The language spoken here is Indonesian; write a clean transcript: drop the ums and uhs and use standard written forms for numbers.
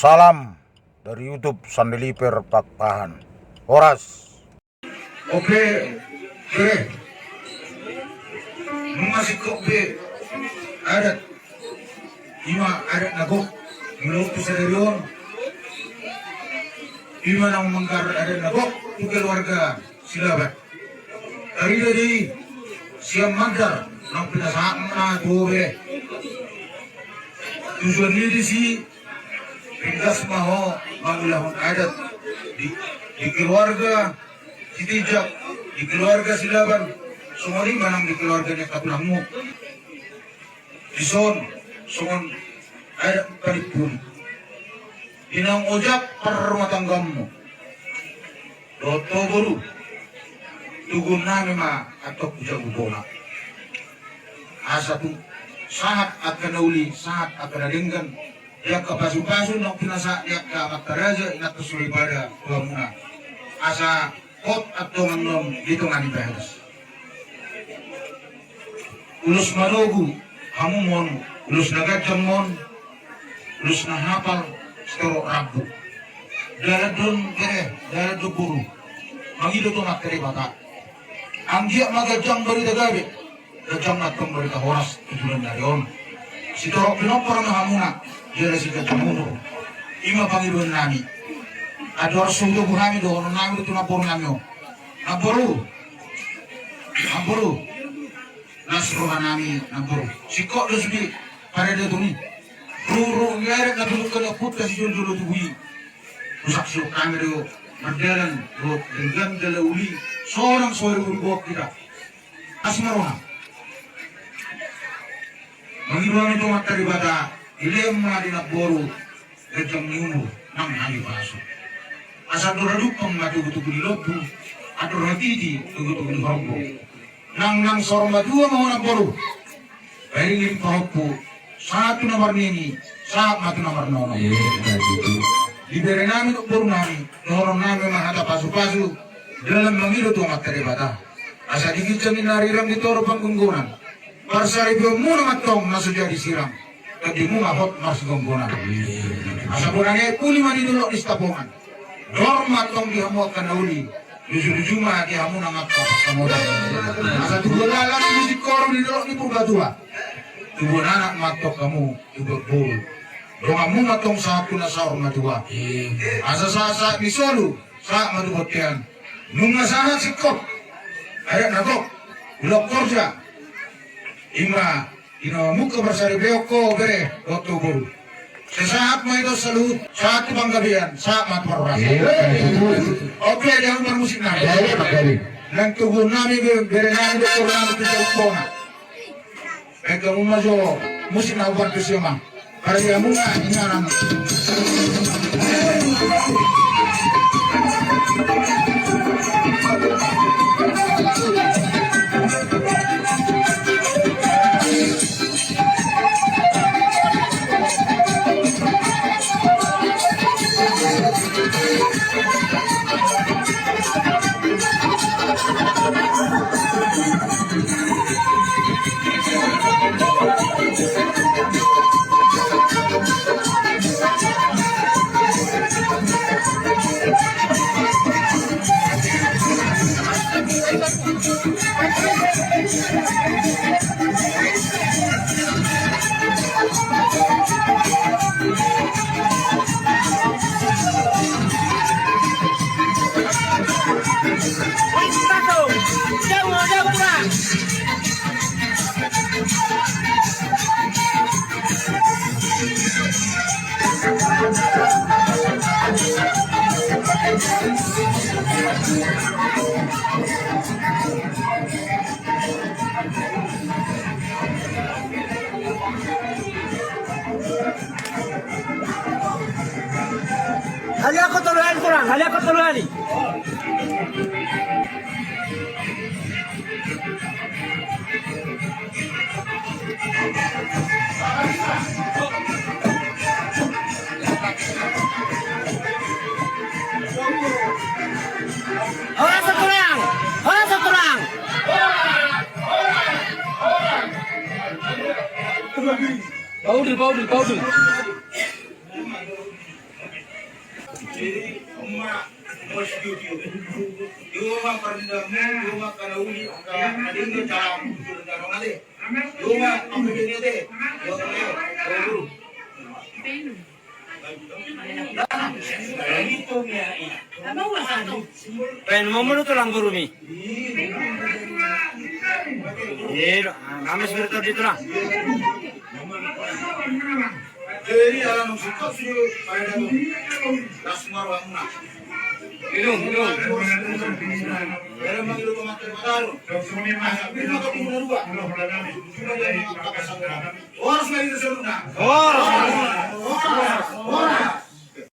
Salam dari YouTube Sandeliper Pakpahan. Horas. Oke, masih kok be adat adat nagok menurut kesadaran ima nang mangkar adat nagok tu keluarga silabat hari dari siam mangkar nang pinasaan na tuwe tujuan ini si pindas maho mangulahon adat di keluarga Titijak di keluarga Silaban, sumori manang di keluarganya Kapulangmu. Di songon ada paripun. Inang ojak per rumah tanggamu. Doto buru, tugun nami ma atau ujak bubona. Asa tu saat akan nauli, saat akan adenggan. Ya kapasu-pasu nak pinasa ya kamataraja inat kesuri pada tuamuna. Asa kot atau ngenom hitungan bahas. Ulus marogu, kamu mon, ulus nagajam mon, ulus nahapal, setoro rabu. Daladun kere, daladun buru. Mangido to materi bata. Anggiak magajang berita gabe, gajang natong berita horas tujuan darion. Setoro pinopor na hamuna, jere si gajamuno. Ima pangiduan nami. Ador sudo buhami do ono nami do tunapor namyo. Naboru. Nasro nami naboru. Sikok do subi pada do tuni. Ruru ngere na dulu kana putas jul tuwi. Rusak su kami do mardalan do dengan dala uli seorang soeru urgok kita. Asmarona. Mangiruan itu materi bata ilem na dinaboru gajang niumu nang hari pasu. Asal doradupang matu-tutu di lobu, atau ratidi tutu di horbo. Nang sorong madua mau naboru. Baringin pahopu, satu nomor nini, saat matu nomor nono. Libere nami untuk boru nami, norong nami mahata pasu-pasu, dalam mengilu tu materi bata. Asal dikicamin nariram di toro panggunggunan. Parsari bio muna matong nasu jadi siram. Tadi munga hot mas gonggonan. Asal burangnya kuli mani dulu di stapongan. Norma tong dihamu akan nauli, lucu-lucu mah dihamu nang apa kamoda. Asa tubuh lalat musik korum di dalam di purgatua. Tubuh anak matok kamu tubuh bol. Dong kamu matong satu nasaur madua. Asa sasa di solu sa madubotian. Nunga sana sikop. Ayak natok, blok kerja. Ima ino muka bersari beoko bere waktu bol. Sesaat mau itu salut, saat banggabian, saat mat marorasa. Oke, jangan bermusik nami. Dan tubuh nami berenang dokter nami tidak pona. Kamu masuk musik nami bantu siapa? Para dia munga ingaran. Hali ako tuloy kurang, hali ako tuloy. Orang sekurang. Powder. Jadi emak mau studio. Dua perindamu, dua kanauli, kadang dia dalam dalam nanti. Dua apa dia deh? Dua Ben momo to lang guru mi. Kami sebentar dito lang. Jadi alam suka sih pada tu lasmar wangunah. Ilung. Dalam manggil rumah terbaru. Bila kau tinggal dua. Cuma dia mengatakan orang lagi terseru nak. Orang.